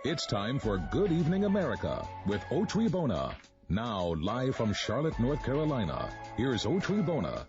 It's time for Good Evening America with Otri Bona. Now, live from Charlotte, North Carolina, here's Otri Bona.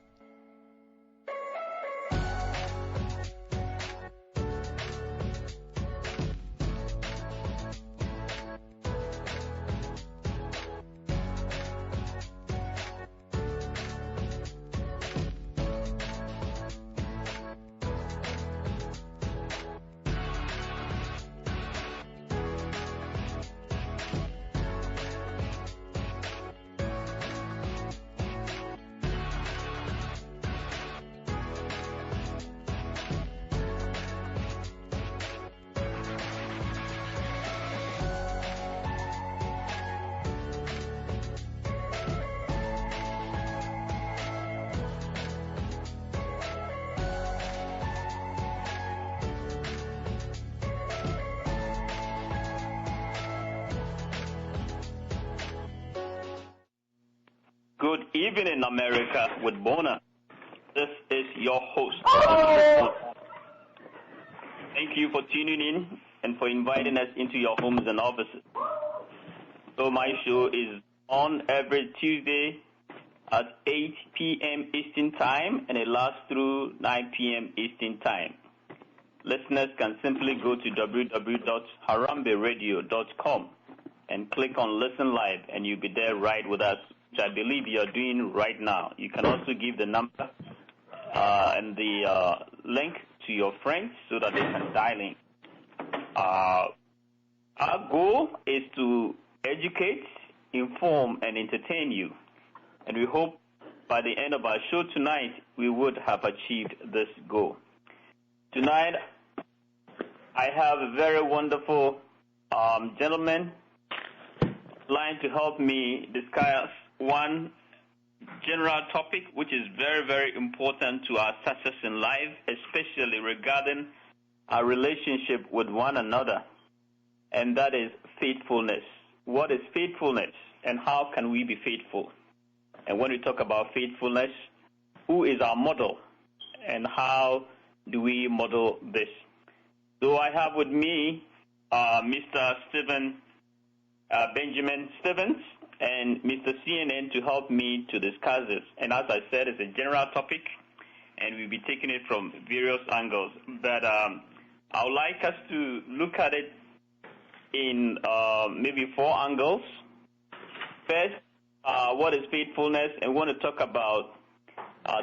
Good evening, America, with Bona. This is your host. Thank you for tuning in and for inviting us into your homes and offices. So my show is on every Tuesday at 8 p.m. Eastern Time, and it lasts through 9 p.m. Eastern Time. Listeners can simply go to www.haramberadio.com and click on Listen Live, and you'll be there right with us, which I believe you're doing right now. You can also give the number and the link to your friends so that they can dial in. Our goal is to educate, inform, and entertain you. And we hope by the end of our show tonight, we would have achieved this goal. Tonight, I have a very wonderful gentleman line to help me discuss one general topic which is very, very important to our success in life, especially regarding our relationship with one another, and that is faithfulness. What is faithfulness, and how can we be faithful? And when we talk about faithfulness, who is our model, and how do we model this? So I have with me Mr. Benjamin Stevens and Mr. CNN to help me to discuss this. And as I said, it's a general topic, and we'll be taking it from various angles. But I would like us to look at it in maybe 4 angles. First, what is faithfulness? And we want to talk about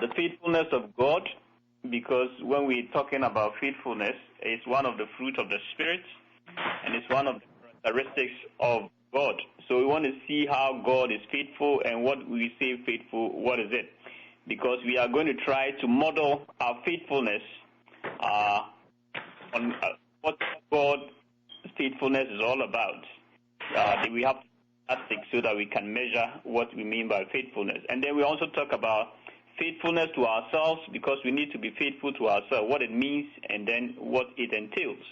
the faithfulness of God, because when we're talking about faithfulness, it's one of the fruit of the Spirit, and it's one of the characteristics of God. So we want to see how God is faithful, and what we say faithful, what is it? Because we are going to try to model our faithfulness on what God's faithfulness is all about. We have statistics so that we can measure what we mean by faithfulness. And then we also talk about faithfulness to ourselves, because we need to be faithful to ourselves, what it means, and then what it entails.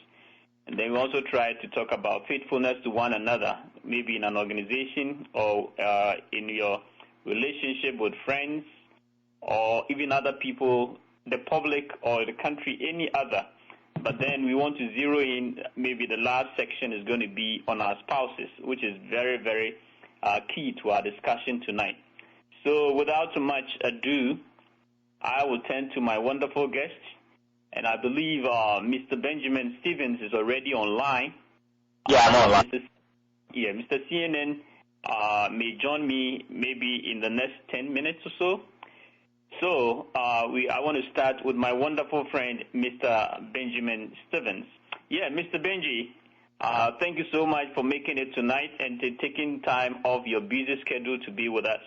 And then we also try to talk about faithfulness to one another, maybe in an organization or in your relationship with friends or even other people, the public or the country, any other. But then we want to zero in, maybe the last section is going to be on our spouses, which is very, very key to our discussion tonight. So without too much ado, I will turn to my wonderful guest. And I believe Mr. Benjamin Stevens is already online. Yeah, I'm online. Mr. CNN may join me maybe in the next 10 minutes or so. So I want to start with my wonderful friend, Mr. Benjamin Stevens. Yeah, Mr. Benji, thank you so much for making it tonight and taking time off your busy schedule to be with us.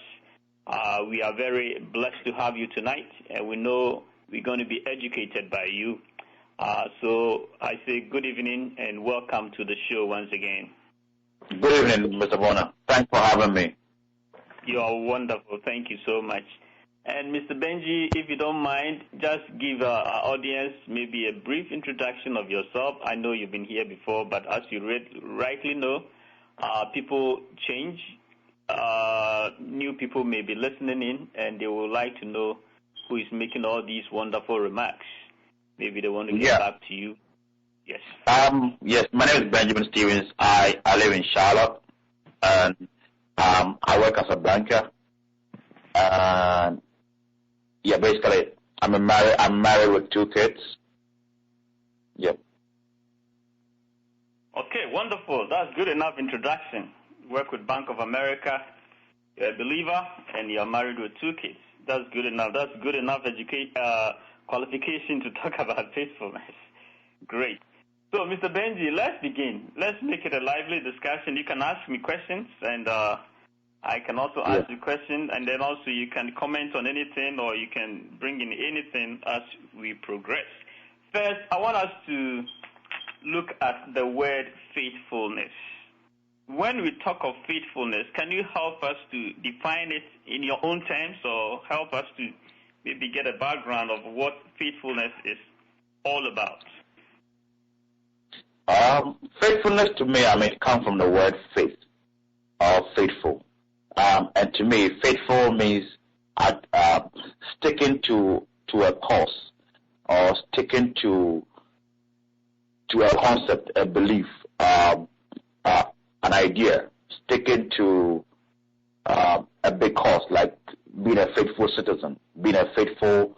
We are very blessed to have you tonight, and we know we're going to be educated by you. So I say good evening and welcome to the show once again. Good evening, Mr. Bona. Thanks for having me. You are wonderful. Thank you so much. And Mr. Benji, if you don't mind, just give our audience maybe a brief introduction of yourself. I know you've been here before, but as you rightly know, people change. New people may be listening in, and they would like to know who is making all these wonderful remarks. Maybe they want to get back to you. Yes. Yes, my name is Benjamin Stevens. I live in Charlotte, and I work as a banker. And yeah, basically, I'm married with 2 kids. Yep. Okay, wonderful. That's good enough introduction. Work with Bank of America. You're a believer, and you're married with 2 kids. That's good enough. That's good enough qualification to talk about faithfulness. Great. So, Mr. Benji, let's begin. Let's make it a lively discussion. You can ask me questions, and I can also ask you questions, and then also you can comment on anything, or you can bring in anything as we progress. First, I want us to look at the word faithfulness. When we talk of faithfulness, can you help us to define it in your own terms, or help us to maybe get a background of what faithfulness is all about? Faithfulness to me, it comes from the word faith, or faithful. And to me, faithful means sticking to a cause, or sticking to a concept, a belief, an idea, sticking to a big cause, like being a faithful citizen, being a faithful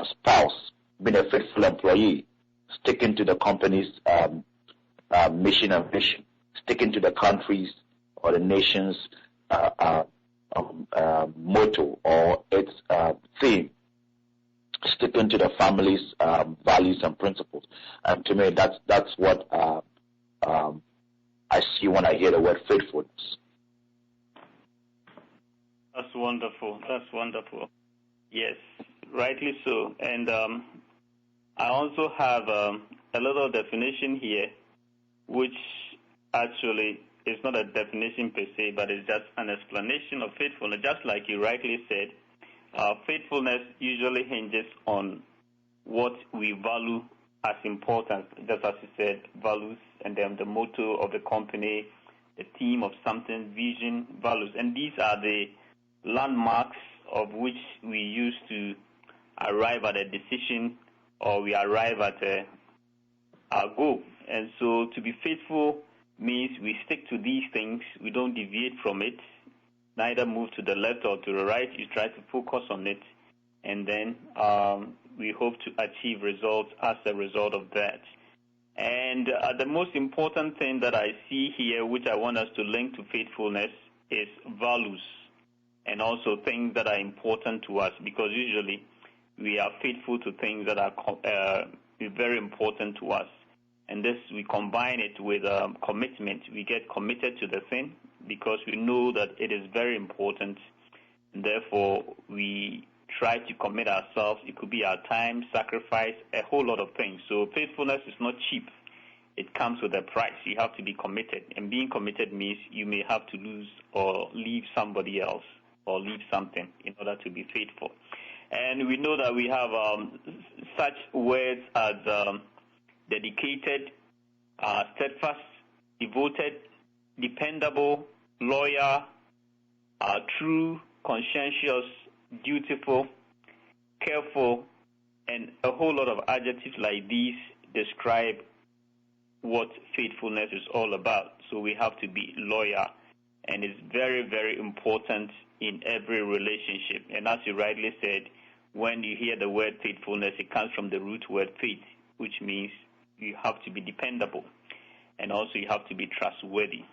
spouse, being a faithful employee, sticking to the company's mission and vision, sticking to the country's or the nation's motto or its theme, sticking to the family's values and principles. And to me, that's what I see when I hear the word faithfulness. That's wonderful. That's wonderful. Yes, rightly so. And I also have a little definition here, which actually is not a definition per se, but it's just an explanation of faithfulness. Just like you rightly said, faithfulness usually hinges on what we value as important, just as you said, values, and then the motto of the company, the theme of something, vision, values. And these are the landmarks of which we use to arrive at a decision, or we arrive at our goal. And so to be faithful means we stick to these things, we don't deviate from it, neither move to the left or to the right. You try to focus on it, and then we hope to achieve results as a result of that. And the most important thing that I see here, which I want us to link to faithfulness, is values, and also things that are important to us, because usually we are faithful to things that are very important to us. And this, we combine it with commitment. We get committed to the thing because we know that it is very important. And therefore, we try to commit ourselves. It could be our time, sacrifice, a whole lot of things. So faithfulness is not cheap. It comes with a price. You have to be committed. And being committed means you may have to lose or leave somebody else or leave something in order to be faithful. And we know that we have such words as dedicated, steadfast, devoted, dependable, loyal, true, conscientious, dutiful, careful, and a whole lot of adjectives like these describe what faithfulness is all about. So we have to be loyal, and it's very, very important in every relationship. And as you rightly said, when you hear the word faithfulness, it comes from the root word faith, which means you have to be dependable, and also you have to be trustworthy.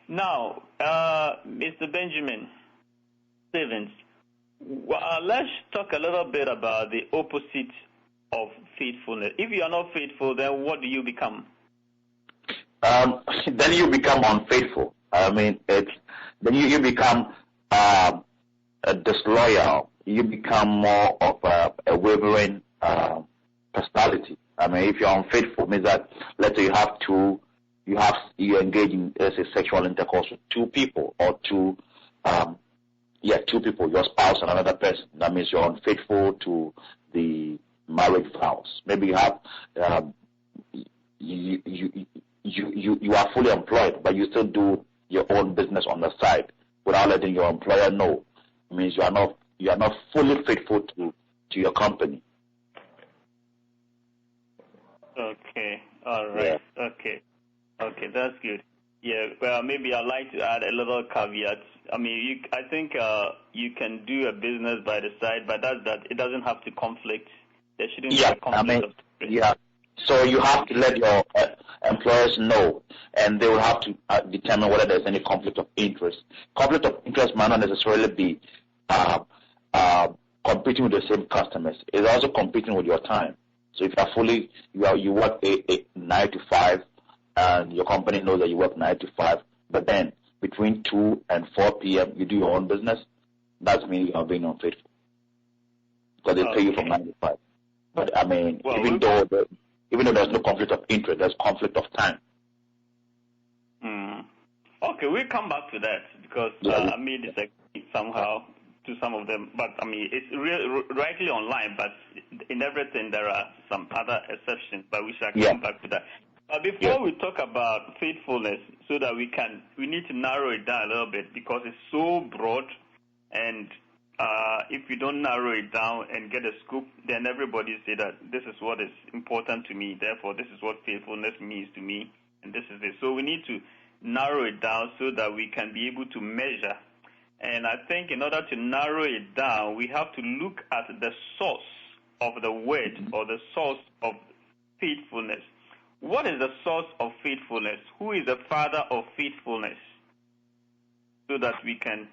Now, Mr. Benjamin Stevens, let's talk a little bit about the opposite of faithfulness. If you are not faithful, then what do you become? Then you become unfaithful. Then you become disloyal. You become more of a wavering personality. If you're unfaithful, means that let's say you engage in sexual intercourse with 2 people, or 2 people, your spouse and another person. That means you're unfaithful to the marriage vows. Maybe you have you are fully employed, but you still do your own business on the side without letting your employer know. It means you are not fully faithful to your company. Okay. All right. Yeah. Okay, that's good. Yeah, well, maybe I'd like to add a little caveat. I mean, I think you can do a business by the side, but that it doesn't have to conflict. There shouldn't be a conflict of interest. Yeah. So you have to let your employers know, and they will have to determine whether there's any conflict of interest. Conflict of interest might not necessarily be competing with the same customers. It's also competing with your time. So if you work a 9 to 5, and your company knows that you work 9 to 5, but then between 2 and 4 p.m. you do your own business, that means you are being unfaithful because they pay you from 9 to 5. But I mean, even though there's no conflict of interest, there's conflict of time. Okay, we'll come back to that because I made this somehow to some of them, but I mean it's rightly online, but in everything there are some other exceptions, but we shall come back to that. Before we talk about faithfulness, so that we need to narrow it down a little bit because it's so broad, and if you don't narrow it down and get a scoop, then everybody say that this is what is important to me, therefore this is what faithfulness means to me, and this is it. So we need to narrow it down so that we can be able to measure. And I think in order to narrow it down, we have to look at the source of the word or the source of faithfulness. What is the source of faithfulness? Who is the father of faithfulness? So that we can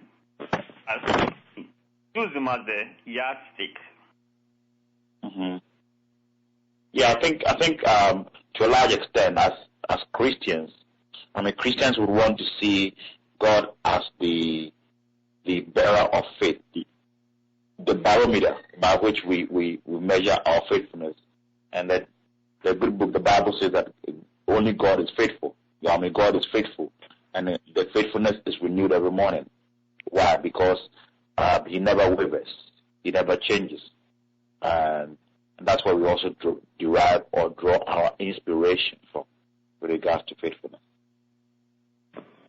use him as the yardstick. Yeah, I think to a large extent, as Christians, I mean, Christians would want to see God as the bearer of faith, the barometer by which we measure our faithfulness, and that the good book, the Bible says that only God is faithful. I mean, God is faithful, and the faithfulness is renewed every morning. Why? Because He never wavers, He never changes, and that's why we also derive or draw our inspiration from with regards to faithfulness.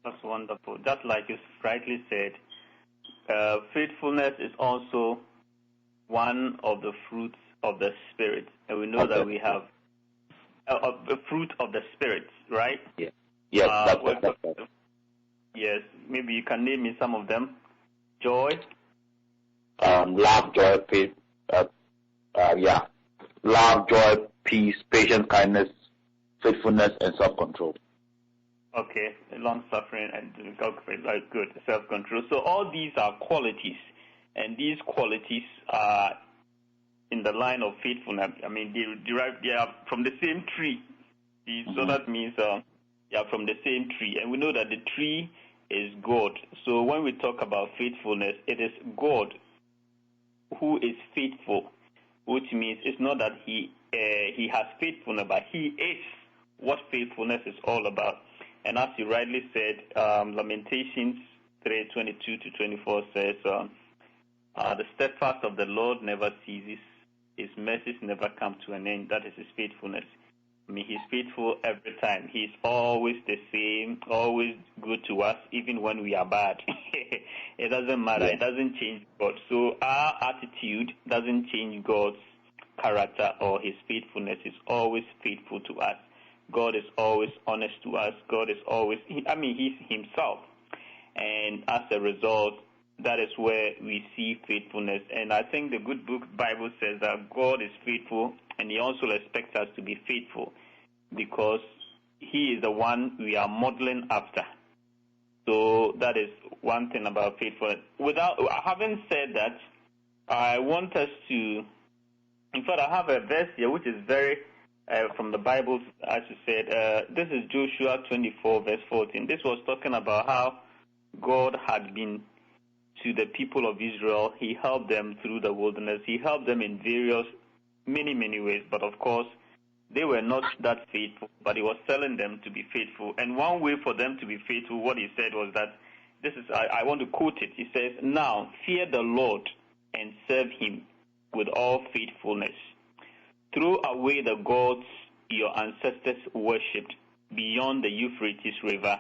That's wonderful. Just like you rightly said, faithfulness is also one of the fruits of the Spirit, and we know that we have the fruit of the Spirit, right? Yeah. Yes. Yes. Maybe you can name me some of them. Joy. Love, joy, peace. Love, joy, peace, patience, kindness, faithfulness, and self-control. Okay, long-suffering and good, self-control. So all these are qualities, and these qualities are in the line of faithfulness. I mean, they are from the same tree. So that means they are from the same tree. And we know that the tree is God. So when we talk about faithfulness, it is God who is faithful, which means it's not that he has faithfulness, but he is what faithfulness is all about. And as you rightly said, Lamentations 3:22-24 says, the steadfast of the Lord never ceases. His mercies never come to an end. That is his faithfulness. I mean, he's faithful every time. He's always the same, always good to us, even when we are bad. It doesn't matter. Yeah. It doesn't change God. So our attitude doesn't change God's character or his faithfulness. He's always faithful to us. God is always honest to us. God is always, he's himself. And as a result, that is where we see faithfulness. And I think the good book Bible says that God is faithful, and he also expects us to be faithful because he is the one we are modeling after. So that is one thing about faithfulness. Having said that, I want us to, in fact, I have a verse here which is very, from the Bible, as you said, this is Joshua 24, verse 14. This was talking about how God had been to the people of Israel. He helped them through the wilderness. He helped them in many ways. But of course, they were not that faithful, but he was telling them to be faithful. And one way for them to be faithful, what he said was that, I want to quote it. He says, "Now fear the Lord and serve him with all faithfulness. Throw away the gods your ancestors worshipped beyond the Euphrates River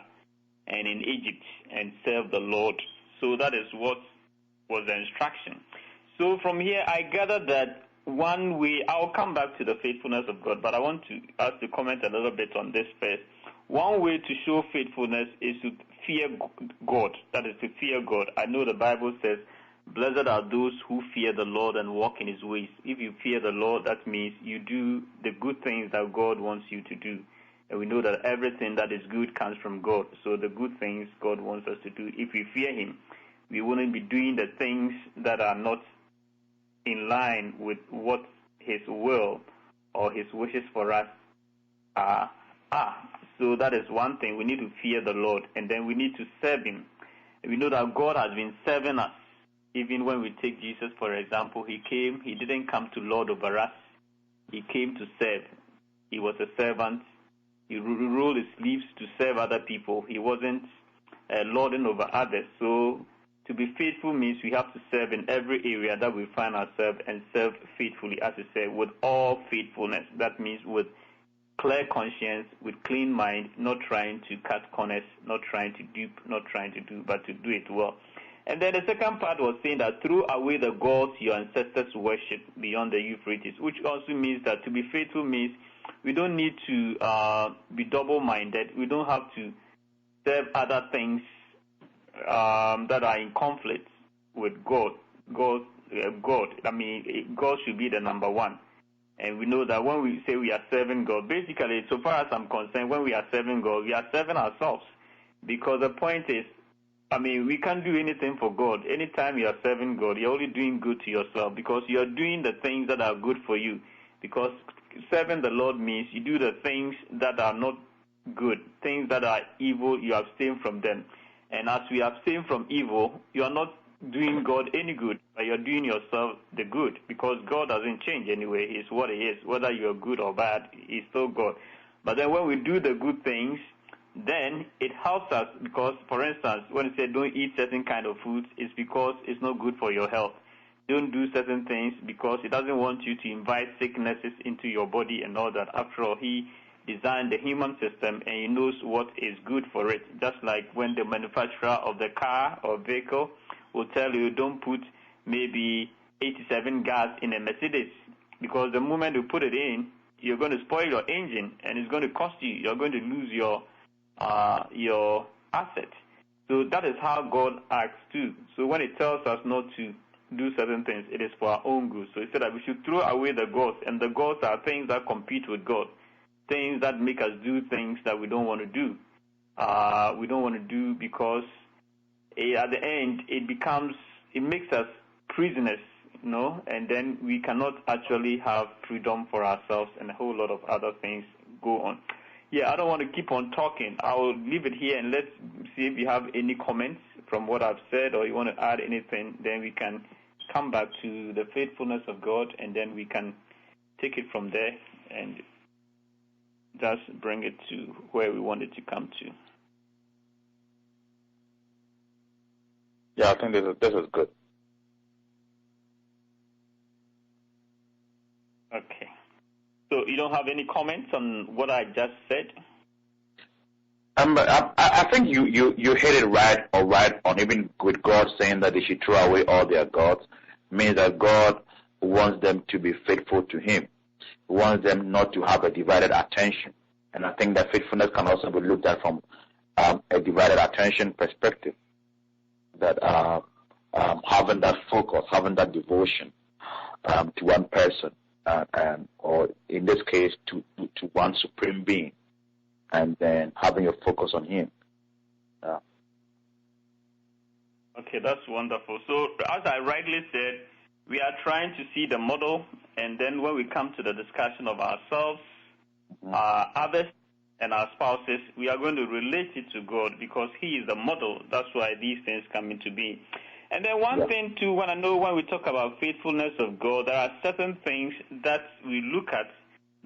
and in Egypt, and serve the Lord." So that is what was the instruction. So from here, I gather that one way, I'll come back to the faithfulness of God, but I want us to comment a little bit on this first. One way to show faithfulness is to fear God. That is to fear God. I know the Bible says, blessed are those who fear the Lord and walk in his ways. If you fear the Lord, that means you do the good things that God wants you to do. And we know that everything that is good comes from God. So the good things God wants us to do, if we fear him, we wouldn't be doing the things that are not in line with what his will or his wishes for us are. So that is one thing. We need to fear the Lord, and then we need to serve him. We know that God has been serving us. Even when we take Jesus, for example, he didn't come to lord over us. He came to serve. He was a servant. He rolled his sleeves to serve other people. He wasn't lording over others. So to be faithful means we have to serve in every area that we find ourselves and serve faithfully, as I said, with all faithfulness. That means with clear conscience, with clean mind, not trying to cut corners, not trying to dupe, not trying to do, but to do it well. And then the second part was saying that throw away the gods your ancestors worship beyond the Euphrates, which also means that to be faithful means we don't need to be double-minded. We don't have to serve other things that are in conflict with God. God, I mean, God should be the number one. And we know that when we say we are serving God, basically, so far as I'm concerned, when we are serving God, we are serving ourselves. Because the point is, I mean, we can't do anything for God. Anytime you are serving God, you're only doing good to yourself because you're doing the things that are good for you. Because serving the Lord means you do the things that are not good, things that are evil, you abstain from them. And as we abstain from evil, you are not doing God any good, but you're doing yourself the good, because God doesn't change anyway. He's what he is. Whether you're good or bad, he's still God. But then when we do the good things, then it helps us because, for instance, when you say don't eat certain kind of foods, it's because it's not good for your health. Don't do certain things because he doesn't want you to invite sicknesses into your body and all that. After all, he designed the human system and he knows what is good for it. Just like when the manufacturer of the car or vehicle will tell you don't put maybe 87 gas in a Mercedes, because the moment you put it in, you're going to spoil your engine and it's going to cost you. You're going to lose your asset. So that is how God acts too. So when it tells us not to do certain things, it is for our own good. So he said that we should throw away the gods, and the gods are things that compete with God, things that make us do things that we don't want to do. We don't want to do because at the end it makes us prisoners, you know, and then we cannot actually have freedom for ourselves, and a whole lot of other things go on. Yeah, I don't want to keep on talking. I will leave it here and let's see if you have any comments from what I've said, or you want to add anything. Then we can come back to the faithfulness of God, and then we can take it from there and just bring it to where we want it to come to. Yeah, I think this is good. Okay. So you don't have any comments on what I just said? I think you hit it right on, even with God saying that they should throw away all their gods, means that God wants them to be faithful to him. He wants them not to have a divided attention. And I think that faithfulness can also be looked at from a divided attention perspective. That having that focus, having that devotion to one person, or in this case to one supreme being, and then having your focus on him. Okay, that's wonderful. So as I rightly said, we are trying to see the model, and then when we come to the discussion of ourselves, others, and our spouses, we are going to relate it to God because he is the model. That's why these things come into being. And then one thing too, when we talk about faithfulness of God, there are certain things that we look at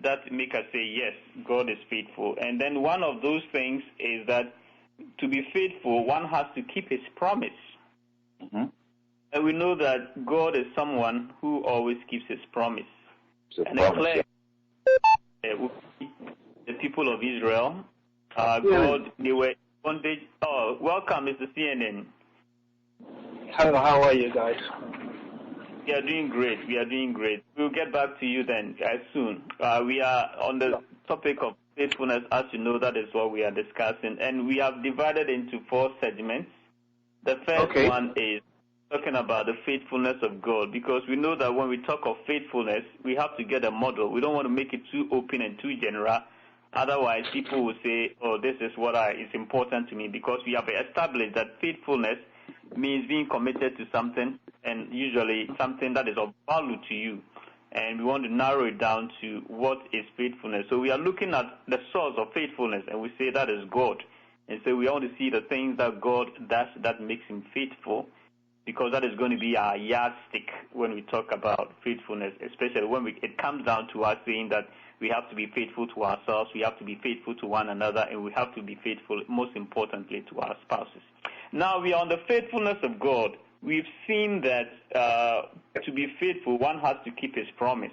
that make us say, yes, God is faithful. And then one of those things is that to be faithful, one has to keep his promise. Mm-hmm. And we know that God is someone who always keeps his promise. The people of Israel, God, they were in bondage. Oh, welcome, Mr. CNN. Hello, how are you guys? We are doing great. We are doing great. We'll get back to you then soon. We are on the topic of faithfulness. As you know, that is what we are discussing. And we have divided into 4 segments. The first one is talking about the faithfulness of God, because we know that when we talk of faithfulness, we have to get a model. We don't want to make it too open and too general. Otherwise, people will say, oh, this is what is important to me, because we have established that faithfulness means being committed to something, and usually something that is of value to you. And we want to narrow it down to what is faithfulness. So we are looking at the source of faithfulness, and we say that is God. And so we want to see the things that God does that makes him faithful, because that is going to be our yardstick when we talk about faithfulness, especially when it comes down to us saying that we have to be faithful to ourselves, we have to be faithful to one another, and we have to be faithful, most importantly, to our spouses. Now, we are on the faithfulness of God. We've seen that to be faithful, one has to keep his promise.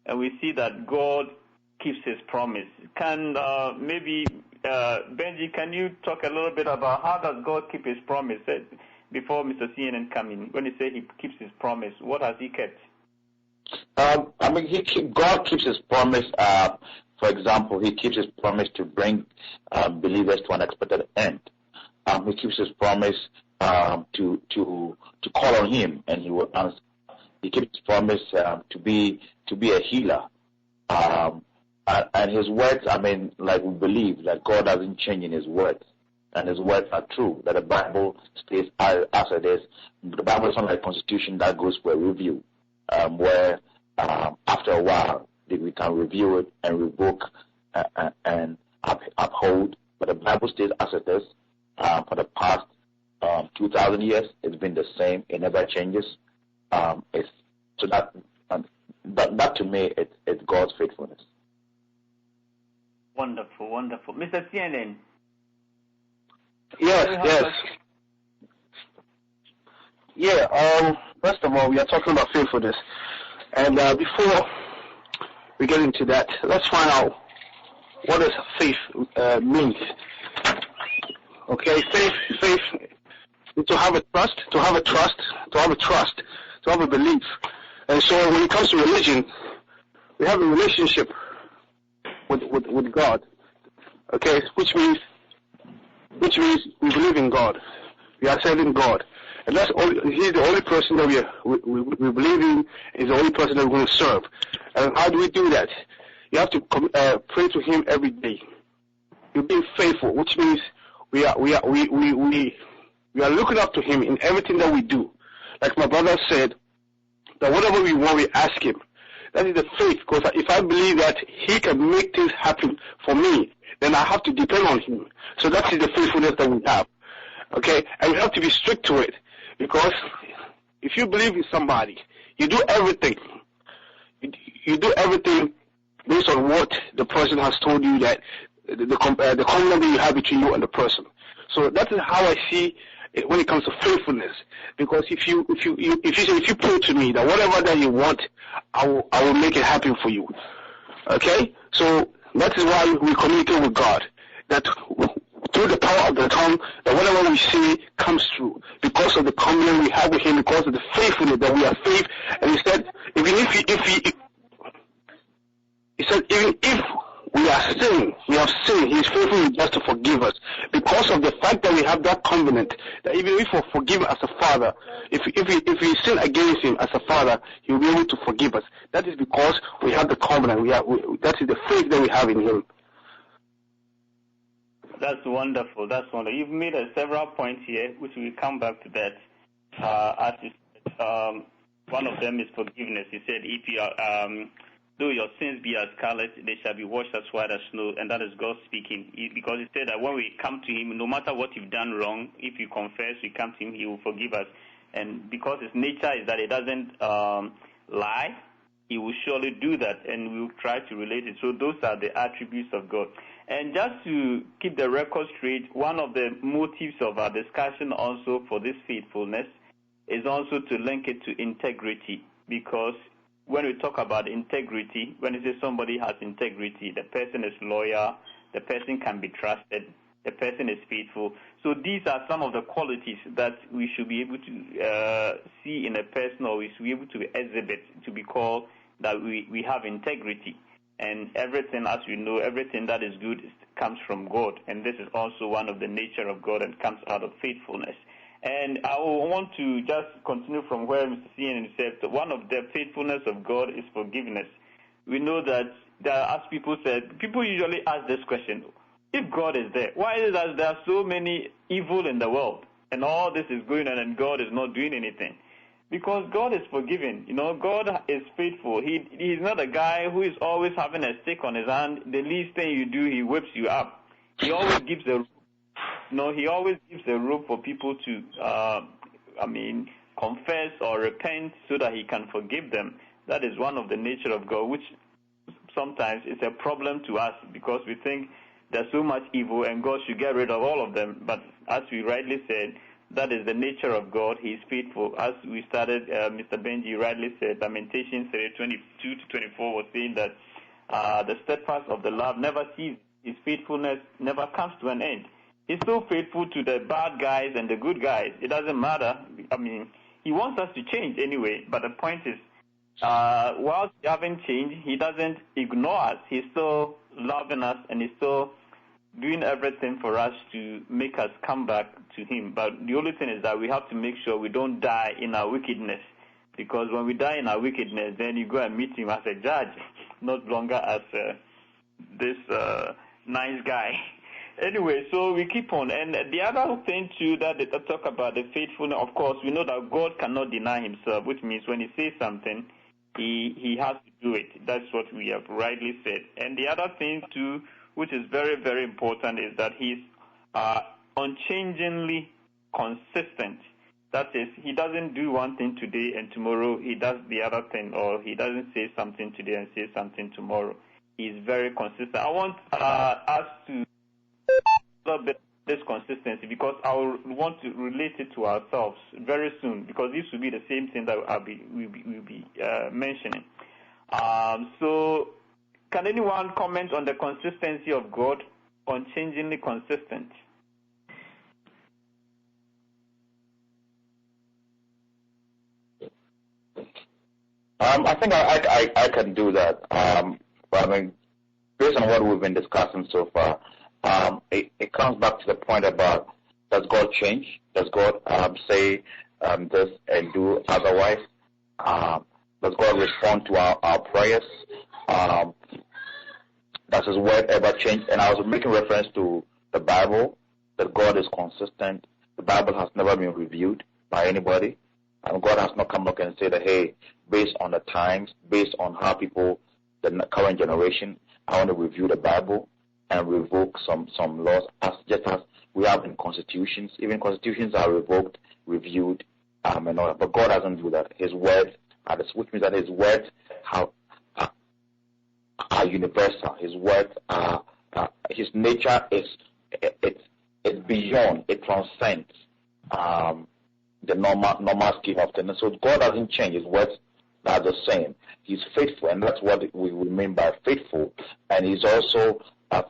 And we see that God keeps his promise. Can Benji, can you talk a little bit about how does God keep his promise? Before Mr. CNN come in, when he said he keeps his promise, what has he kept? God keeps his promise. For example, he keeps his promise to bring believers to an expected end. He keeps his promise to call on him, and he will answer. He keeps his promise to be a healer. And his words, like we believe that God doesn't change in his words, and his words are true, that the Bible stays as it is. The Bible is not like a constitution that goes for a review, where after a while we can review it and revoke and uphold. But the Bible stays as it is. For the past 2,000 years, it's been the same. It never changes. So that to me, it's God's faithfulness. Wonderful, wonderful. Mr. CNN. Yes. Yeah, first of all, we are talking about faithfulness. And before we get into that, let's find out what does faith means. Okay, faith is to have a trust, to have a belief. And so when it comes to religion, we have a relationship with God. Okay, which means we believe in God. We are serving God. And he's the only person that we believe in, is the only person that we're going to serve. And how do we do that? You have to pray to him every day. You're being faithful, which means we are looking up to him in everything that we do. Like my brother said, that whatever we want, we ask him. That is the faith, because if I believe that he can make things happen for me, then I have to depend on him. So that is the faithfulness that we have. Okay? And we have to be strict to it, because if you believe in somebody, you do everything. You do everything based on what the person has told you, that the covenant that you have between you and the person. So that is how I see it when it comes to faithfulness. Because if you prove to me that whatever that you want, I will make it happen for you. Okay? So that is why we communicate with God. That through the power of the tongue, that whatever we say comes true. Because of the covenant we have with him, because of the faithfulness that we have faith. And he said, even if we have sinned, he is faithful and just to forgive us. Because of the fact that we have that covenant, that even if we forgive as a father, if we sin against him as a father, he will be able to forgive us. That is because we have the covenant. That is the faith that we have in him. That's wonderful. That's wonderful. You've made several points here, which we'll come back to that. As you said, one of them is forgiveness. He said, if you are, though your sins be as scarlet, they shall be washed as white as snow, and that is God speaking. Because he said that when we come to him, no matter what you've done wrong, if you confess, we come to him, he will forgive us. And because his nature is that he doesn't lie, he will surely do that, and we will try to relate it. So those are the attributes of God. And just to keep the record straight, one of the motives of our discussion also for this faithfulness is also to link it to integrity, because when we talk about integrity, when you say somebody has integrity, the person is loyal, the person can be trusted, the person is faithful. So these are some of the qualities that we should be able to see in a person, or we should be able to exhibit to be called that we have integrity. And everything, as we know, everything that is good comes from God. And this is also one of the nature of God and comes out of faithfulness. And I want to just continue from where Mr. C.N. said, one of the faithfulness of God is forgiveness. We know that, as people said, people usually ask this question, if God is there, why is it that there are so many evil in the world and all this is going on and God is not doing anything? Because God is forgiving. God is faithful. He's not a guy who is always having a stick on his hand. The least thing you do, he whips you up. He always gives a rope for people to, confess or repent so that he can forgive them. That is one of the nature of God, which sometimes is a problem to us because we think there's so much evil and God should get rid of all of them. But as we rightly said, that is the nature of God. He is faithful. As we started, Mr. Benji rightly said, Lamentations 3:22-24 was saying that the steadfast of the love never ceases. His faithfulness never comes to an end. He's so faithful to the bad guys and the good guys. It doesn't matter. He wants us to change anyway. But the point is, whilst we haven't changed, he doesn't ignore us. He's still loving us and he's still doing everything for us to make us come back to him. But the only thing is that we have to make sure we don't die in our wickedness. Because when we die in our wickedness, then you go and meet him as a judge, not longer as this nice guy. Anyway, so we keep on. And the other thing, too, that they talk about the faithfulness, of course, we know that God cannot deny himself, which means when he says something, he has to do it. That's what we have rightly said. And the other thing, too, which is very, very important, is that he's unchangingly consistent. That is, he doesn't do one thing today and tomorrow he does the other thing, or he doesn't say something today and say something tomorrow. He's very consistent. I want us to a little bit this consistency because I want to relate it to ourselves very soon because this will be the same thing that we'll be mentioning. So can anyone comment on the consistency of God, unchangingly consistent? I think I can do that. But based on what we've been discussing so far, it comes back to the point about, does God change? Does God say this and do otherwise? Does God respond to our prayers? Does his word ever change? And I was making reference to the Bible, that God is consistent. The Bible has never been reviewed by anybody. And God has not come back and said that, hey, based on the times, based on how people, the current generation, I want to review the Bible and revoke some laws, just as we have in constitutions. Even constitutions are revoked, reviewed, and all that. But God doesn't do that. His words which means that his words are universal. His words are, his nature is beyond, it transcends the normal scheme of things. So God doesn't change. His words are the same. He's faithful, and that's what we mean by faithful. And he's also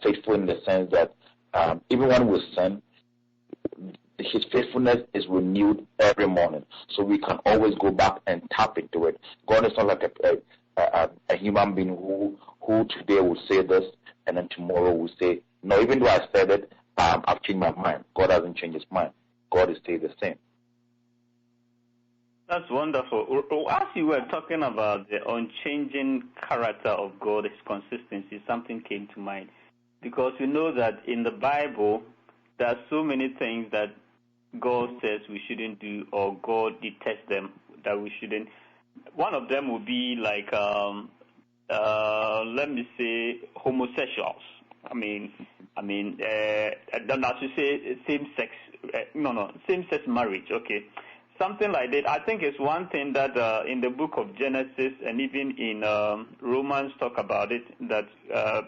faithful in the sense that even when we sin, his faithfulness is renewed every morning. So we can always go back and tap into it. God is not like a human being who today will say this and then tomorrow will say, no, even though I said it, I've changed my mind. God hasn't changed his mind. God is still the same. That's wonderful. As you were talking about the unchanging character of God, his consistency, something came to mind. Because we know that in the Bible, there are so many things that God says we shouldn't do, or God detests them, that we shouldn't. One of them would be like, let me say, homosexuals. I mean, not to say same-sex, same-sex marriage, okay. Something like that. I think it's one thing that in the book of Genesis and even in Romans talk about it, that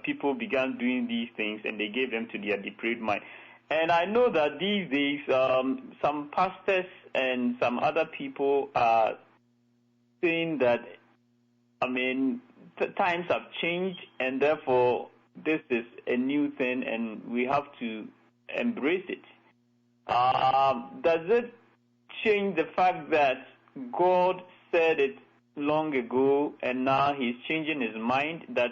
people began doing these things and they gave them to their depraved mind. And I know that these days some pastors and some other people are saying that, times have changed and therefore this is a new thing and we have to embrace it. Does it change the fact that God said it long ago and now he's changing his mind, that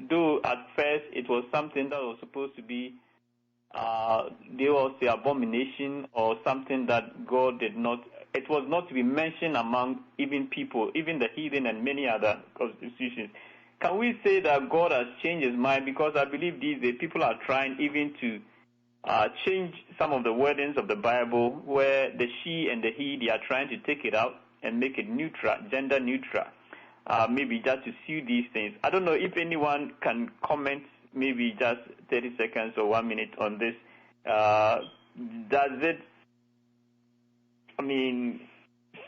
though at first it was something that was supposed to be they will say abomination or something that God did not, it was not to be mentioned among even people, even the heathen and many other constitutions. Can we say that God has changed his mind? Because I believe these days people are trying even to change some of the wordings of the Bible where the she and the he, they are trying to take it out and make it neutral, gender neutral, maybe just to suit these things. I don't know if anyone can comment, maybe just 30 seconds or 1 minute on this. Does it,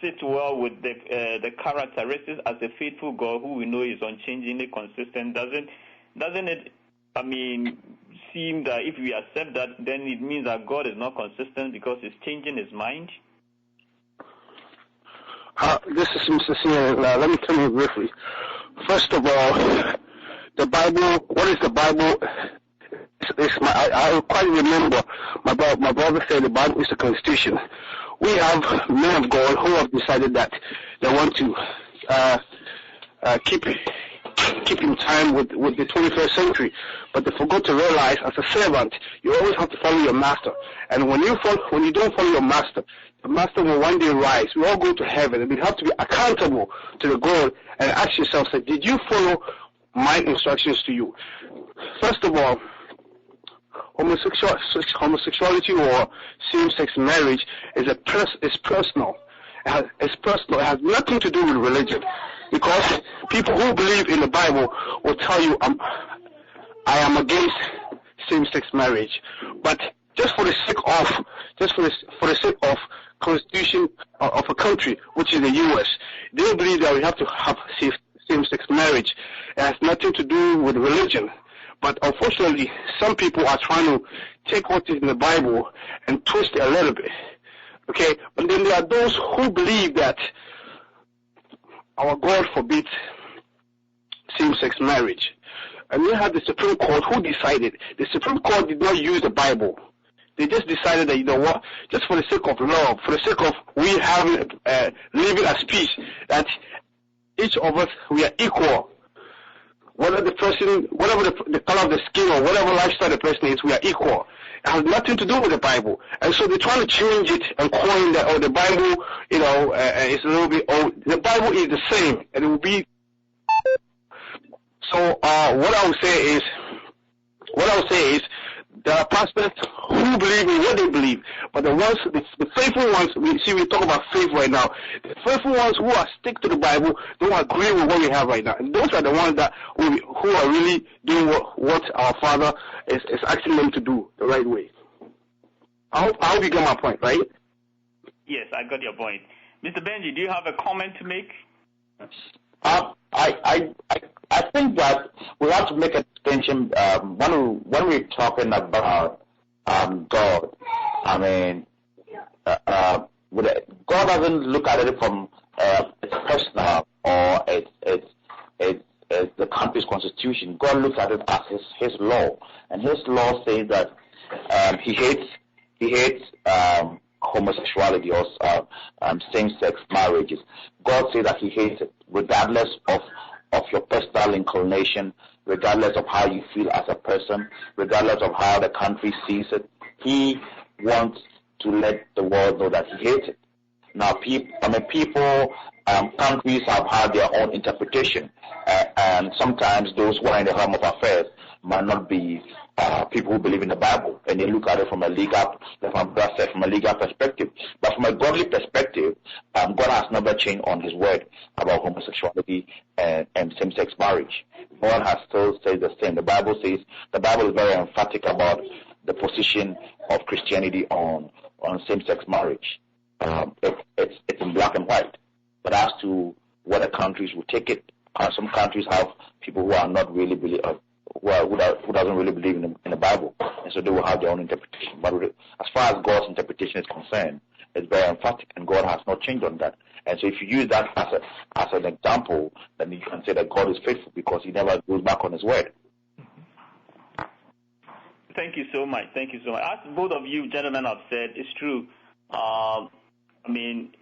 sit well with the characteristics as a faithful God who we know is unchangingly consistent? Doesn't it, seem that if we accept that, then it means that God is not consistent because he's changing his mind? This is Mr. Senior. Let me tell you briefly. First of all, the Bible, what is the Bible? I quite remember my brother said the Bible is the Constitution. We have men of God who have decided that they want to keep in time with the 21st century, but they forgot to realize as a servant, you always have to follow your master. And when you don't follow your master, the master will one day rise. We all go to heaven, and we have to be accountable to the God and ask yourself, say, did you follow my instructions to you? First of all, homosexuality or same-sex marriage is personal. It's personal. It has nothing to do with religion, because people who believe in the Bible will tell you, I am against same-sex marriage. But just for the sake of constitution of a country, which is the U.S., they believe that we have to have same-sex marriage. It has nothing to do with religion. But unfortunately, some people are trying to take what is in the Bible and twist it a little bit. Okay? But then there are those who believe that our God forbids same-sex marriage. And we have the Supreme Court who decided. The Supreme Court did not use the Bible. They just decided that, you know what, just for the sake of love, for the sake of we having living as peace, that each of us, we are equal. Whatever the color of the skin or whatever lifestyle the person is, we are equal. It has nothing to do with the Bible. And so they're trying to change it and coin that, the Bible, is a little bit old. The Bible is the same, and it will be. So what I would say is, there are pastors who believe in what they believe, but the faithful ones, we talk about faith right now. The faithful ones who are stick to the Bible don't agree with what we have right now. And those are the ones that who are really doing what our Father is asking them to do the right way. I hope you get my point, right? Yes, I got your point. Mr. Benji, do you have a comment to make? I think that we have to make a distinction when we're talking about God. God doesn't look at it from it's personal or it's the country's constitution. God looks at it as his law, and his law says that he hates homosexuality or same-sex marriages. God says that he hates it, regardless of your personal inclination, regardless of how you feel as a person, regardless of how the country sees it. He wants to let the world know that he hates it. Now, countries have had their own interpretation, and sometimes those who are in the realm of affairs might not be people who believe in the Bible, and they look at it from a legal perspective. But from a godly perspective, God has never changed on his word about homosexuality and same-sex marriage. God has still said the same. The Bible is very emphatic about the position of Christianity on same-sex marriage. It's in black and white. But as to whether countries will take it, some countries have people who are not really who doesn't really believe in the Bible, and so they will have their own interpretation. But as far as God's interpretation is concerned, it's very emphatic, and God has not changed on that. And so if you use that as an example, then you can say that God is faithful because he never goes back on his word. Thank you so much. Thank you so much. As both of you gentlemen have said, it's true. I mean,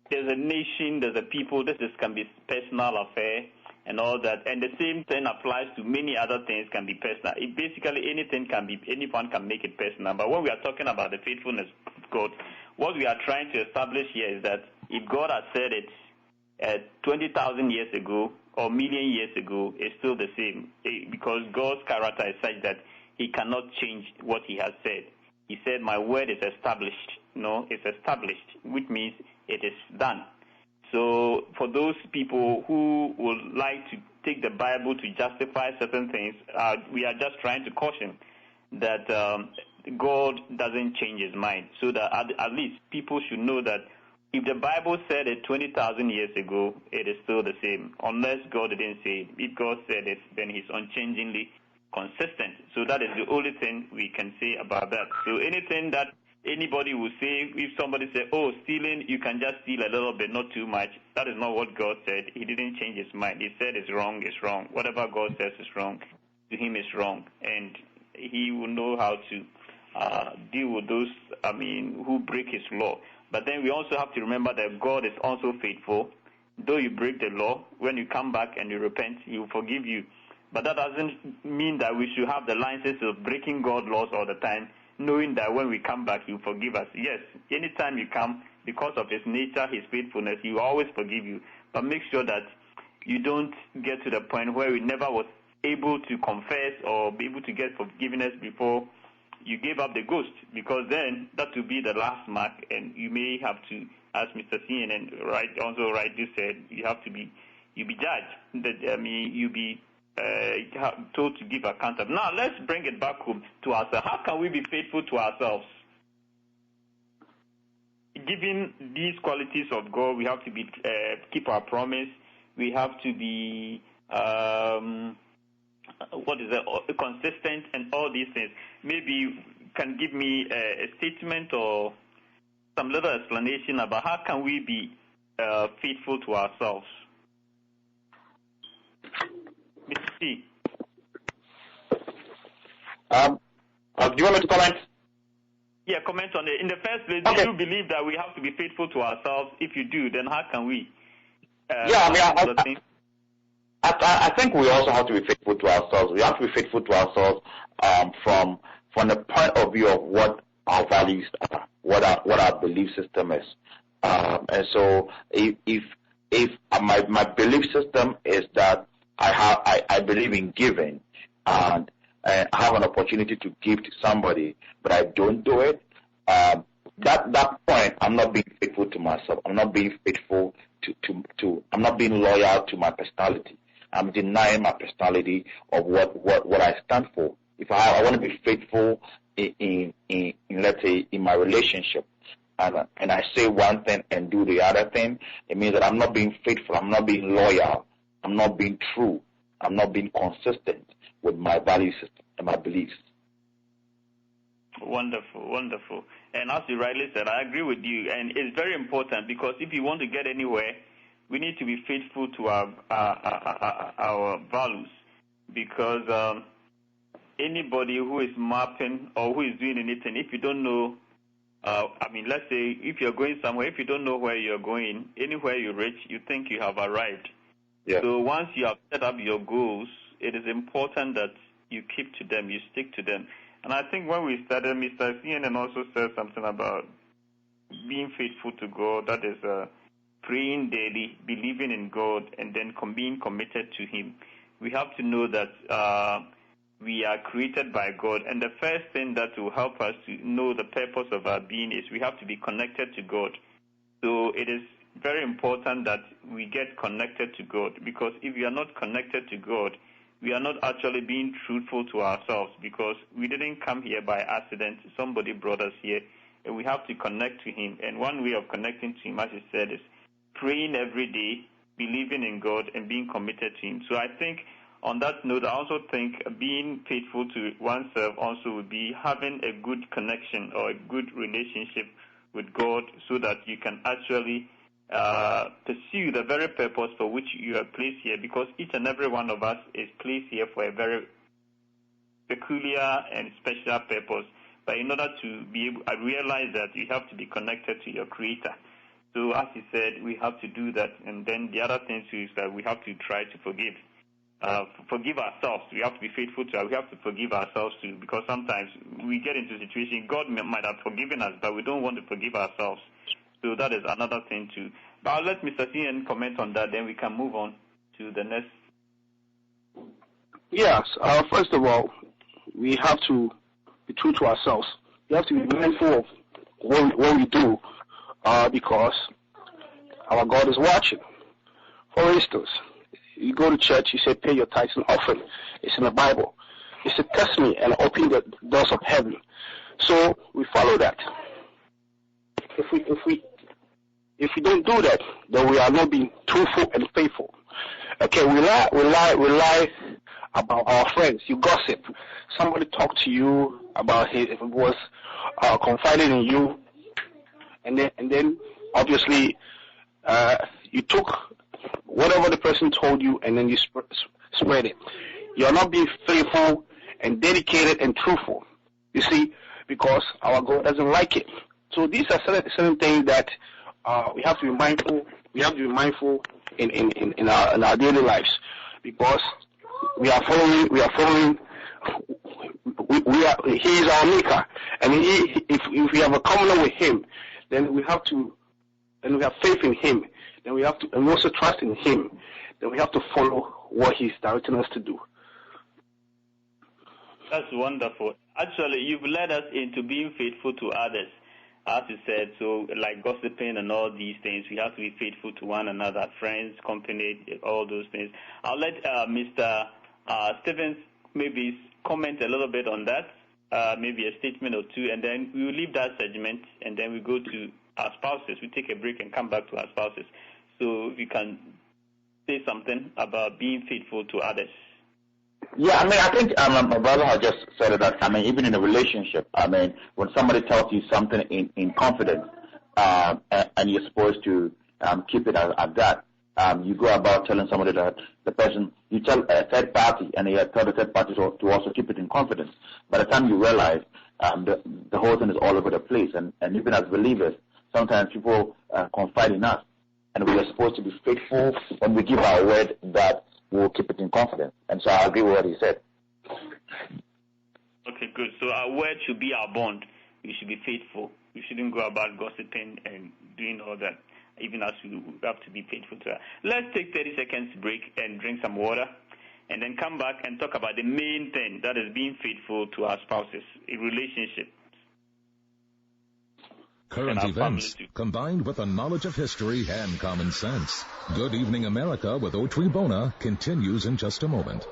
there's a nation, there's a people. This can be personal affair and all that. And the same thing applies to many other things can be personal. Basically, anyone can make it personal. But when we are talking about the faithfulness of God, what we are trying to establish here is that if God has said it 20,000 years ago or million years ago, it's still the same. Because God's character is such that he cannot change what he has said. He said, my word is established. No, it's established, which means it is done. So for those people who would like to take the Bible to justify certain things, we are just trying to caution that God doesn't change his mind. So that at least people should know that if the Bible said it 20,000 years ago, it is still the same. Unless God didn't say it. If God said it, then he's unchangingly consistent. So that is the only thing we can say about that. So anything that anybody will say, if somebody says, oh, stealing, you can just steal a little bit, not too much, that is not what God said. He didn't change his mind. He said it's wrong, it's wrong. Whatever God says is wrong, to him is wrong. And he will know how to deal with those, who break his law. But then we also have to remember that God is also faithful. Though you break the law, when you come back and you repent, he will forgive you. But that doesn't mean that we should have the license of breaking God's laws all the time, knowing that when we come back, he will forgive us. Yes, anytime you come, because of his nature, his faithfulness, he will always forgive you. But make sure that you don't get to the point where you never was able to confess or be able to get forgiveness before you gave up the ghost, because then that will be the last mark, and you may have to, as Mr. CNN rightly said, you'll be judged. You'll be told to give account of. Now let's bring it back home to ourselves. How can we be faithful to ourselves? Given these qualities of God, we have to be keep our promise. We have to be consistent and all these things. Maybe you can give me a statement or some little explanation about how can we be faithful to ourselves. Mr. C. Do you want me to comment? Yeah, comment on it. In the first place, okay. Do you believe that we have to be faithful to ourselves? If you do, then how can we? I think we also have to be faithful to ourselves. We have to be faithful to ourselves from the point of view of what our values are, what our belief system is. And so if my belief system is that I believe in giving and I have an opportunity to give to somebody, but I don't do it, that point, I'm not being faithful to myself. I'm not being faithful to I'm not being loyal to my personality. I'm denying my personality of what I stand for. If I want to be faithful in let's say in my relationship, and I say one thing and do the other thing, it means that I'm not being faithful. I'm not being loyal. I'm not being true. I'm not being consistent with my value system and my beliefs. Wonderful, wonderful. And as you rightly said, I agree with you. And it's very important because if you want to get anywhere, we need to be faithful to our values. Because anybody who is mapping or who is doing anything, if you don't know, let's say if you're going somewhere, if you don't know where you're going, anywhere you reach, you think you have arrived. Yeah. So once you have set up your goals, it is important that you keep to them, you stick to them. And I think when we started, Mr. CNN also said something about being faithful to God, that is praying daily, believing in God, and then being committed to him. We have to know that we are created by God, and the first thing that will help us to know the purpose of our being is we have to be connected to God. So it is very important that we get connected to God, because if we are not connected to God, we are not actually being truthful to ourselves, because we didn't come here by accident. Somebody brought us here, and we have to connect to him. And one way of connecting to him, as he said, is praying every day, believing in God, and being committed to him. So I think on that note, I also think being faithful to oneself also would be having a good connection or a good relationship with God, so that you can actually pursue the very purpose for which you are placed here, because each and every one of us is placed here for a very peculiar and special purpose. But in order to be able, I realize that you have to be connected to your Creator. So as he said, we have to do that. And then the other thing too is that we have to try to forgive. Forgive ourselves. We have to be faithful to us. We have to forgive ourselves too, because sometimes we get into a situation, God might have forgiven us, but we don't want to forgive ourselves. So that is another thing too. But I'll let Mr. CN comment on that, then we can move on to the next. Yes. First of all, we have to be true to ourselves. We have to be mindful of what we do, because our God is watching. For instance, you go to church, you say, pay your tithes and offering. It's in the Bible. It's a test me and open the doors of heaven. So we follow that. If we don't do that, then we are not being truthful and faithful. Okay, we lie about our friends. You gossip. Somebody talked to you about if it was confiding in you, and then obviously you took whatever the person told you, and then you spread it. You're not being faithful and dedicated and truthful, you see, because our God doesn't like it. So these are certain things that we have to be mindful. We have to be mindful in our daily lives, because we are following. He is our maker, and if we have a covenant with Him, then we have faith in Him. Then we have to, and also trust in Him. Then we have to follow what He's directing us to do. That's wonderful. Actually, you've led us into being faithful to others, as you said. So, like gossiping and all these things, we have to be faithful to one another, friends, company, all those things. I'll let Mr. Stevens maybe comment a little bit on that, maybe a statement or two, and then we will leave that segment, and then we go to our spouses. We take a break and come back to our spouses. So if you can say something about being faithful to others. Yeah, I mean, I think my brother has just said that. I mean, even in a relationship, I mean, when somebody tells you something in confidence, and you're supposed to keep it at that, you go about telling somebody that the person, you tell a third party, and you tell the third party to also keep it in confidence. By the time you realize, the whole thing is all over the place, and even as believers, sometimes people confide in us, and we are supposed to be faithful when we give our word that we will keep it in confidence. And so I agree with what he said. Okay, good. So our word should be our bond. We should be faithful. We shouldn't go about gossiping and doing all that, even as we have to be faithful to that. Let's take 30 seconds break and drink some water, and then come back and talk about the main thing, that is being faithful to our spouses, a relationship. Current events combined with a knowledge of history and common sense. Good Evening America with Otri Bona continues in just a moment.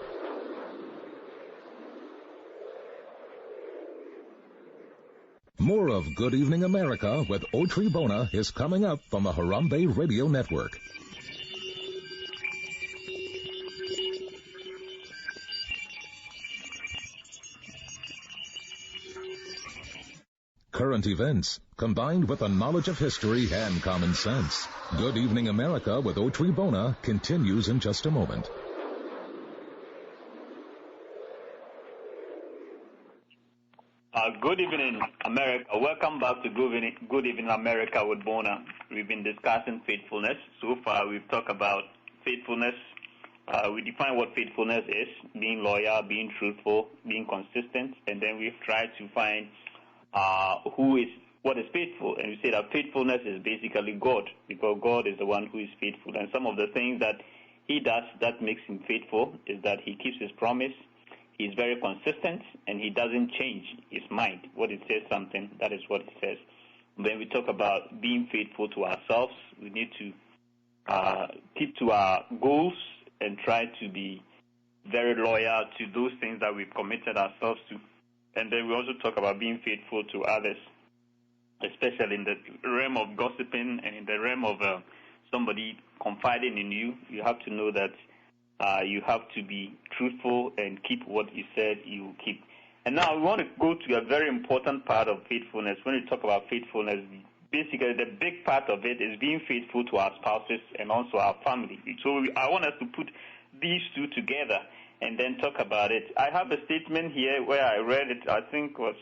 More of Good Evening America with Otri Bona is coming up from the Harambe Radio Network. Current events combined with a knowledge of history and common sense. Good Evening America with Otri Bona continues in just a moment. Good evening, America. Welcome back to Good Evening America with Bona. We've been discussing faithfulness. So far, we've talked about faithfulness. We define what faithfulness is, being loyal, being truthful, being consistent, and then we've tried to find what is faithful. And we say that faithfulness is basically God, because God is the one who is faithful. And some of the things that He does that makes Him faithful is that He keeps His promise. He's very consistent, and He doesn't change His mind. What it says something, that is what it says. When we talk about being faithful to ourselves, we need to keep to our goals and try to be very loyal to those things that we've committed ourselves to. And then we also talk about being faithful to others, especially in the realm of gossiping and in the realm of somebody confiding in you. You have to know that you have to be truthful and keep what you said you will keep. And now we want to go to a very important part of faithfulness. When we talk about faithfulness, basically the big part of it is being faithful to our spouses and also our family. So I want us to put these two together and then talk about it. I have a statement here where I read it, I think was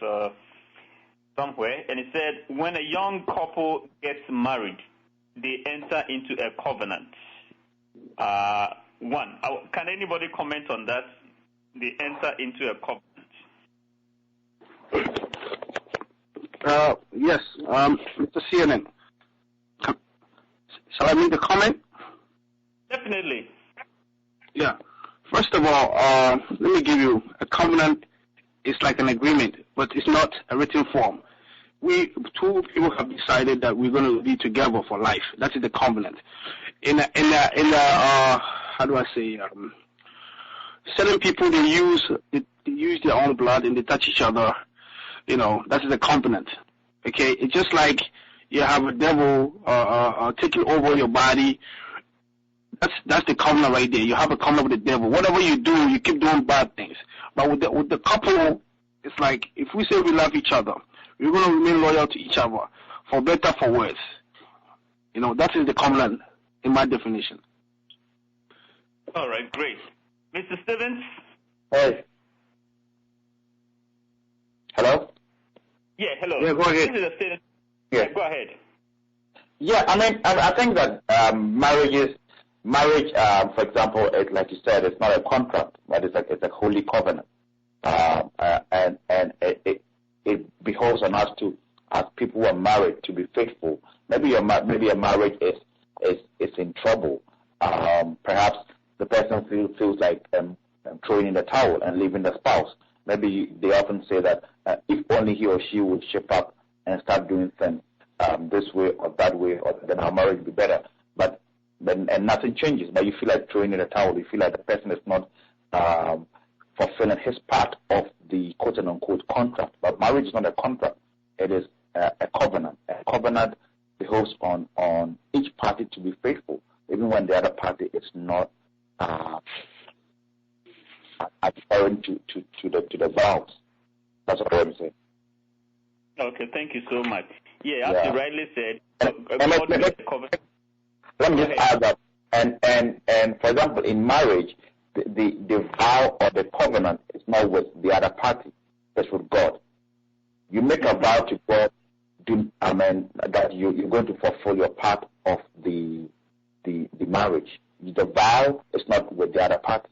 somewhere, and it said, when a young couple gets married, they enter into a covenant. Can anybody comment on that? They enter into a covenant. Yes, Mr. CNN. Shall I make the comment? Definitely. Yeah. First of all, let me give you a covenant. It's like an agreement, but it's not a written form. Two people have decided that we're going to be together for life. That is the covenant. How do I say? Certain people, they use their own blood and they touch each other. That is a covenant. Okay, it's just like you have a devil taking over your body. That's the covenant right there. You have a covenant with the devil. Whatever you do, you keep doing bad things. But with the couple, it's like if we say we love each other, we're going to remain loyal to each other, for better, for worse. That is the covenant in my definition. All right, great. Mr. Stevens? Hey. Hello? Yeah, hello. Yeah, go ahead. This is Stevens. Yeah. Go ahead. Yeah, I think that marriage, for example, like you said, it's not a contract, but it's a holy covenant, and it behoves on us to, as people who are married, to be faithful. Maybe a marriage is in trouble. Perhaps the person feels like throwing in the towel and leaving the spouse. Maybe they often say that if only he or she would shape up and start doing things this way or that way, or then our marriage would be better. And nothing changes. But you feel like throwing in the towel. You feel like the person is not fulfilling his part of the quote-unquote contract. But marriage is not a contract. It is a covenant. A covenant behoves on each party to be faithful, even when the other party is not adhering to the vows. That's what I would say. Okay, thank you so much. Yeah, as you rightly said, let me just add that, and for example, in marriage, the vow or the covenant is not with the other party, it's with God. You make a vow to God, that you're going to fulfill your part of the marriage. The vow is not with the other party.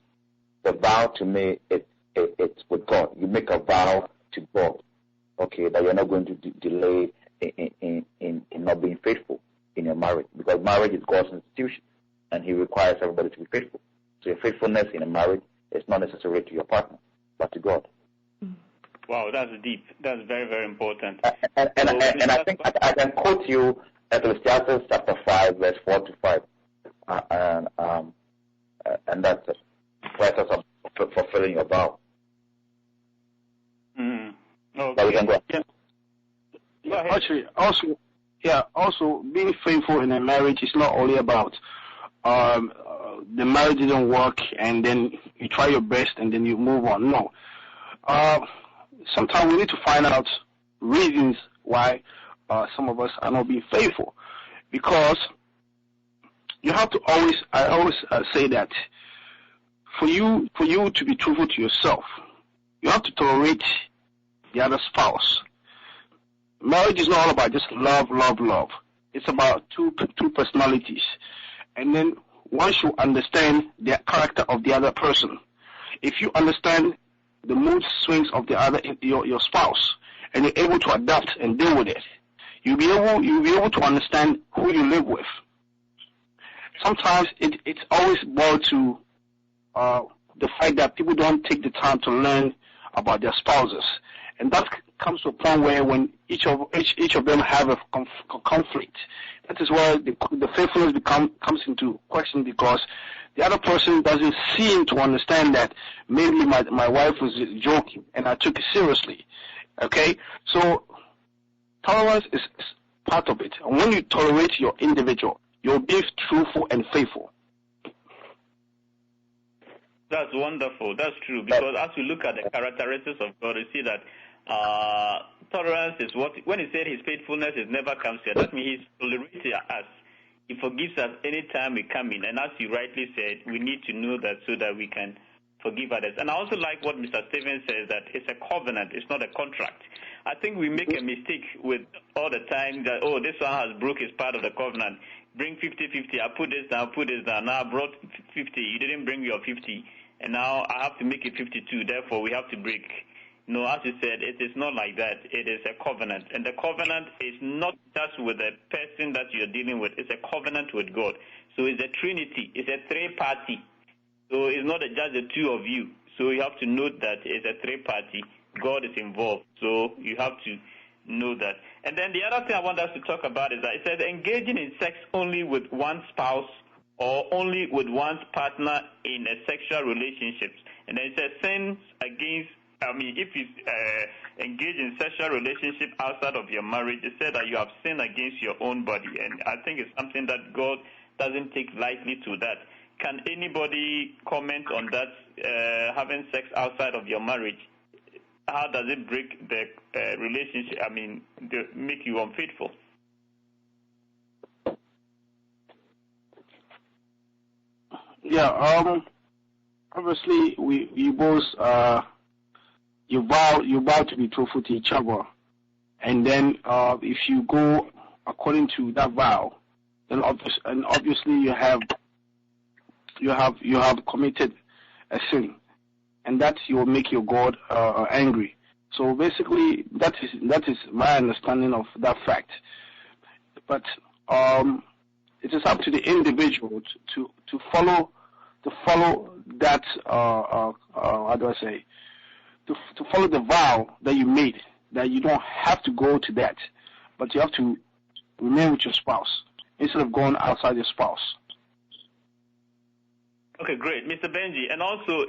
The vow to me, it's with God. You make a vow to God, okay, that you're not going to delay in not being faithful in your marriage, because marriage is God's institution, and He requires everybody to be faithful. So your faithfulness in a marriage is not necessarily to your partner, but to God. Wow, that's deep. That's very, very important. And I think I can quote you Ecclesiastes chapter 5, verse 4 to 5, and that's it. Process of fulfilling your vow. Okay. So we can go. Yeah. Actually, also being faithful in a marriage is not only about the marriage didn't work and then you try your best and then you move on. No. Sometimes we need to find out reasons why some of us are not being faithful, because you have to I always say that for you to be truthful to yourself, you have to tolerate the other spouse. Marriage is not all about just love. It's about two personalities. And then once you understand the character of the other person, if you understand the mood swings of the other, your spouse, and you're able to adapt and deal with it, you'll be able to understand who you live with. Sometimes it's always boiled to the fact that people don't take the time to learn about their spouses, and that comes to a point where when each of them have a conflict, that is where the faithfulness comes into question, because the other person doesn't seem to understand that maybe my wife was joking and I took it seriously. Okay, so tolerance is part of it, and when you tolerate your individual, you'll be truthful and faithful. That's wonderful. That's true, because as we look at the characteristics of God, we see that tolerance is when He said His faithfulness is never comes here. That means He's tolerating us. He forgives us any time we come in. And as you rightly said, we need to know that so that we can forgive others. And I also like what Mr. Stevens says, that it's a covenant, it's not a contract. I think we make a mistake with all the time that, oh, this one has broke his part of the covenant. Bring 50-50, I put this down, now I brought 50, you didn't bring your 50, and now I have to make it 52, therefore we have to break. No, as you said, it is not like that. It is a covenant. And the covenant is not just with the person that you're dealing with. It's a covenant with God. So it's a trinity. It's a three-party. So it's not just the two of you. So you have to note that it's a three-party. God is involved. So you have to know that. And then the other thing I want us to talk about is that it says engaging in sex only with one spouse or only with one's partner in a sexual relationship. And then it says sins against, if you engage in sexual relationship outside of your marriage, it said that you have sinned against your own body. And I think it's something that God doesn't take lightly to that. Can anybody comment on that, having sex outside of your marriage? How does it break the relationship, make you unfaithful? Yeah, obviously we both you vow to be truthful to each other, and then if you go according to that vow, then obviously you have committed a sin, and that will make your God angry. So basically, that is my understanding of that fact. But it is up to the individual to follow that. How do I say? To follow the vow that you made, that you don't have to go to that, but you have to remain with your spouse instead of going outside your spouse. Okay, great. Mr. Benji, and also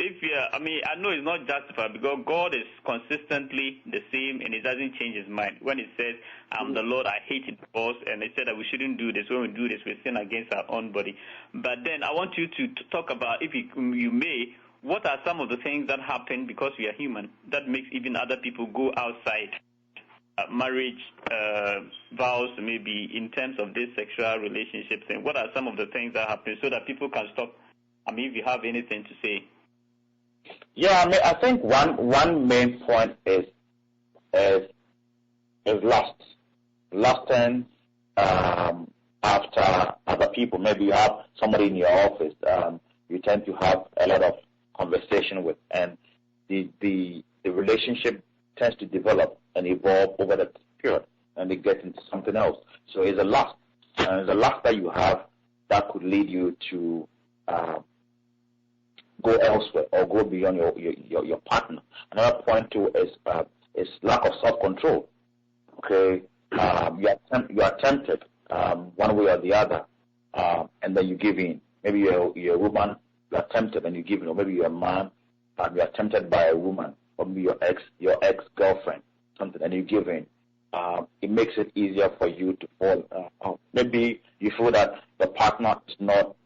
I know it's not justified because God is consistently the same and He doesn't change His mind. When He says, I'm the Lord, I hate divorce, and He said that we shouldn't do this. When we do this, we sin against our own body. But then I want you to talk about, if you may, what are some of the things that happen because we are human that makes even other people go outside marriage vows, maybe in terms of this sexual relationships? And what are some of the things that happen so that people can stop? If you have anything to say. Yeah, I think one main point is lust. Lusting after other people. Maybe you have somebody in your office you tend to have a lot of conversation with, and the relationship tends to develop and evolve over the period, and it gets into something else. So it's a lust, and it's a lust that you have that could lead you to go elsewhere or go beyond your partner. Another point too is lack of self-control. Okay, you are tempted one way or the other, and then you give in. Maybe you're a woman, you are tempted and you give in, or maybe you're a man, you are tempted by a woman, or maybe your ex-girlfriend, something, and you give in. It makes it easier for you to fall out. Maybe you feel that the partner is not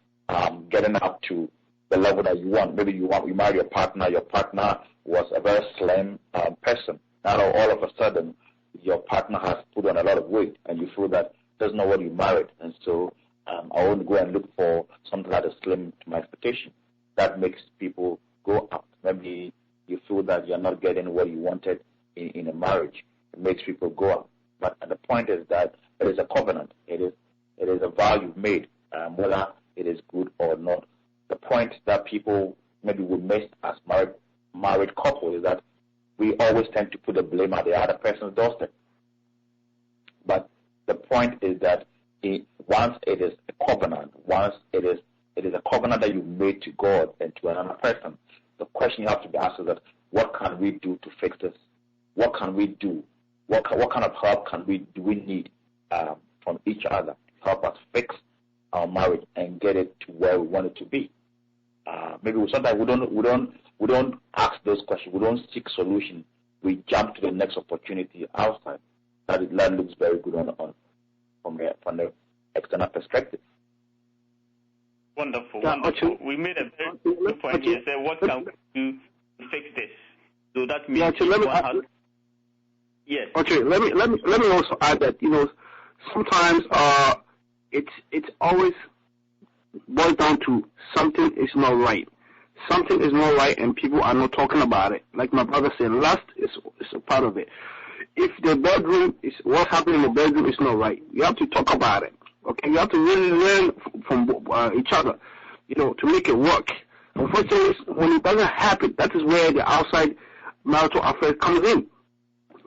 getting up to the level that you want. Maybe you marry your partner was a very slim person. Now all of a sudden your partner has put on a lot of weight, and you feel that that's not what you married, and so I want to go and look for something that is slim to my expectation. That makes people go out. Maybe you feel that you're not getting what you wanted in a marriage. It makes people go out. But the point is that it is a covenant. It is a vow you've made, whether it is good or not. The point that people maybe would miss as married couple is that we always tend to put the blame at the other person's doorstep. But the point is that once it is a covenant, once it is a covenant that you made to God and to another person, the question you have to be asked is that what can we do to fix this? What can we do? What kind of help do we need from each other to help us fix our marriage and get it to where we want it to be? Maybe sometimes we don't ask those questions. We don't seek solution. We jump to the next opportunity outside. That looks very good from the external perspective. Wonderful, wonderful. We made a very good point here. Say, what can we do to fix this? So that means yes. Okay, let me also add that sometimes it's always boils down to something is not right. something is not right and people are not talking about it. Like my brother said, lust is a part of it. If the bedroom is what's happening in the bedroom is not right, you have to talk about it. Okay, you have to really learn from each other, to make it work. Unfortunately, when it doesn't happen, that is where the outside marital affair comes in.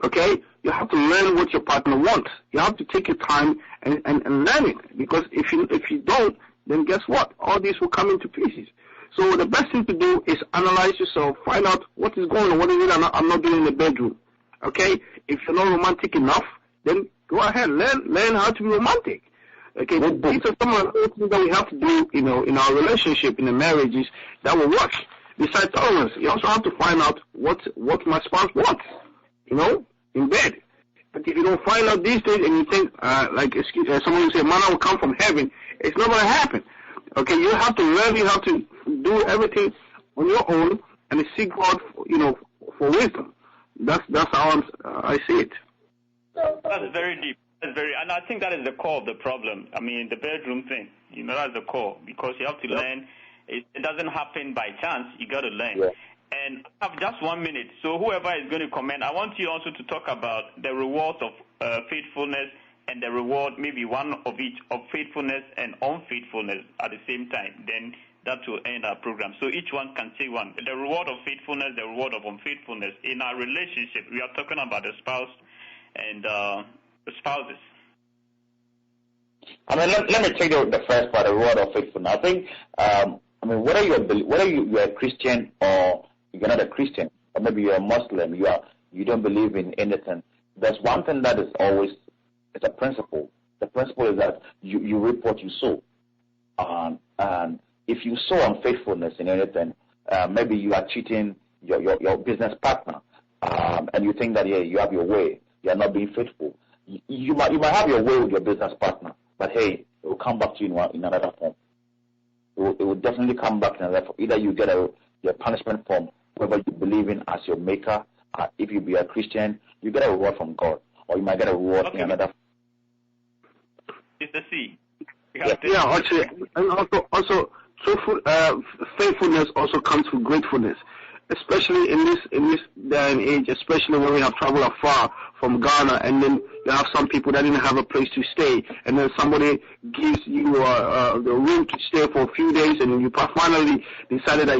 Okay, you have to learn what your partner wants. You have to take your time and learn it, because if you don't, then guess what? All this will come into pieces. So the best thing to do is analyze yourself, find out what is going on, what is it I'm not doing in the bedroom. Okay, if you're not romantic enough, then go ahead, learn how to be romantic. Okay, these are some of the things that we have to do, in our relationship, in the marriages, that will work. Besides tolerance, you also have to find out what my spouse wants, in bed. But if you don't find out these things and you think, someone will say, manna will come from heaven, it's not going to happen. Okay, you have to learn, you have to do everything on your own and seek God, for wisdom. That's how I see it. That's very deep. And I think that is the core of the problem. I mean, the bedroom thing, that's the core, because you have to learn. It doesn't happen by chance. You got to learn. Yeah. And I have just 1 minute, so whoever is going to comment, I want you also to talk about the rewards of faithfulness and the reward, maybe one of each, of faithfulness and unfaithfulness at the same time. Then that will end our program. So each one can say one. The reward of faithfulness, the reward of unfaithfulness. In our relationship, we are talking about the spouse and the spouses. I mean, let me take the first part, the reward of faithfulness. I think, whether you're a Christian or you're not a Christian, or maybe you're a Muslim, you don't believe in anything. There's one thing that is always, it's a principle. The principle is that you reap what you sow. And if you sow unfaithfulness in anything, maybe you are cheating your business partner, and you think that you have your way, you are not being faithful. You might have your way with your business partner, but hey, it will come back to you in another form. It will definitely come back in another form. Either you get your punishment from whoever you believe in as your maker. If you be a Christian, you get a reward from God, or you might get a reward in another form. It's the C. And also faithfulness also comes with gratefulness, especially in this day and age, especially when we have traveled afar from Ghana, and then you have some people that didn't have a place to stay, and then somebody gives you the room to stay for a few days, and then you finally decided that,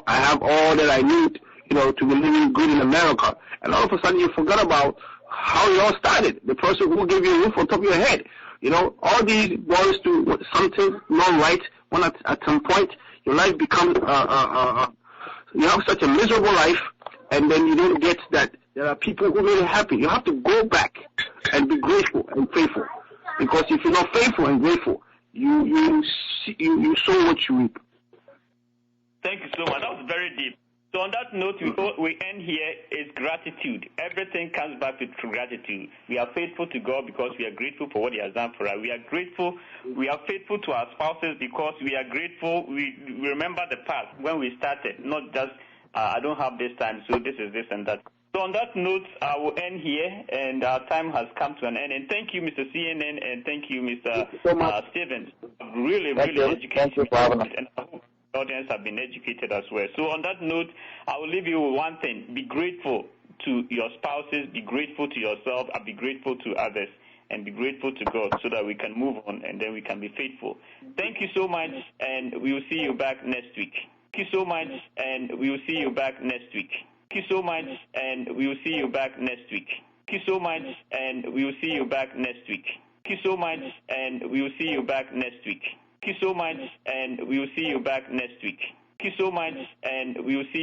I have all that I need, to be living good in America, and all of a sudden you forgot about how it all started. The person who gave you a roof on top of your head. All these boils to something not right, when at some point your life becomes you have such a miserable life, and then you don't get that there are people who made it happy. You have to go back and be grateful and faithful, because if you're not faithful and grateful, you sow what you reap. Thank you so much. That was very deep. So on that note, we end here is gratitude. Everything comes back to gratitude. We are faithful to God because we are grateful for what He has done for us. We are grateful. We are faithful to our spouses because we are grateful. We remember the past when we started, not just I don't have this time, so this is this and that. So on that note, I will end here, and our time has come to an end. And thank you, Mr. CNN, and thank you, Mr. Stevens. Really educated. Thank you for having us. And I hope the audience have been educated as well. So on that note, I will leave you with one thing. Be grateful to your spouses, be grateful to yourself, and be grateful to others, and be grateful to God, so that we can move on and then we can be faithful. Thank you so much, and we will see you back next week. Thank you so much, and we will see you back next week. Thank you so much, and we will see you back next week. Thank you so much, and we will see you back next week. Thank you so much, and we will see you back next week. Thank you so much, and we will see you back next week. Thank you so much, and we will see